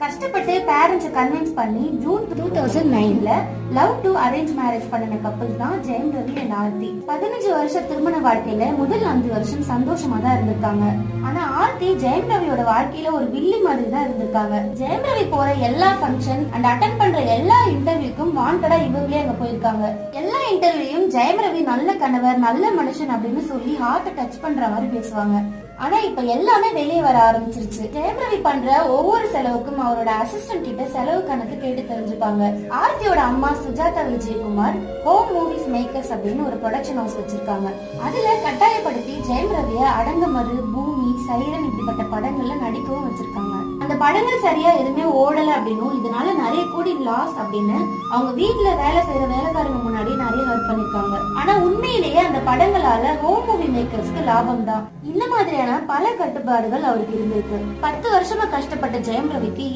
கஷ்டப்பட்டு parents convince பண்ணி June 2009ல லவ் டு அரேஞ்ச் மேரேஜ் பண்ணின கப்பல்ஸ் தான் ஜெயம் ரவி அண்ட் ஆர்த்தி. 15 வருஷ திருமண வாழ்க்கையில முதல் 5 வருஷம் சந்தோஷமா தான் இருந்திருக்காங்க. ஆனா ஆர்த்தி ஜெயம் ரவியோட வாழ்க்கையில ஒரு வில்லி மாதிரி தான் இருந்திருக்காங்க. ஜெயம் ரவி போற எல்லா ஃபங்க்ஷன் அண்ட் அட்டென்ட் பண்ற எல்லா இன்டர்வியூக்கும் வாண்டடா இவங்களே அங்க போயிருக்காங்க. எல்லா இன்டர்வியூயும் ஜெயம் ரவி நல்ல கணவர், நல்ல மனுஷன் அப்படின்னு சொல்லி ஹார்ட்டை டச் பண்ற மாதிரி பேசுவாங்க. ஆனா இப்ப எல்லாமே வெளியே வர ஆரம்பிச்சிருச்சு. ஜெயம் ரவி பண்ற ஒவ்வொரு செலவுக்கும் அவரோட அசிஸ்டன்ட் கிட்ட செலவு கணக்கு கேட்டு தெரிஞ்சுப்பாங்க. ஆர்த்தியோட அம்மா Sujatha Vijayakumar home movies makers அப்படின்னு ஒரு ப்ரொடக்ஷன் ஹவுஸ் வச்சிருக்காங்க. அதுல கட்டாயப்படுத்தி ஜெயம் ரவிய அடங்கமறு, பூமி, சைரன் இப்படிப்பட்ட படங்கள்ல நடிக்கவும் வச்சிருக்காங்க. அந்த படங்கள் சரியா எதுவுமே ஓடல அப்படின்னும் இதனால நிறைய கோடி லாஸ் அப்படின்னு அவங்க வீட்டுல வேலை செய்யற வேலைக்காரங்க முன்னாடி நிறைய ஹர்ட் பண்ணிருக்காங்க. ஆனா உண்மையிலேயே அந்த படங்களால ஹோம் மூவி மேக்கர்ஸ்க்கு லாபம் தான். இந்த மாதிரியான பல கட்டுப்பாடுகள் அவருக்கு இருந்திருக்கு. 10 வருஷமா கஷ்டப்பட்ட ஜெயம் ரவிக்கு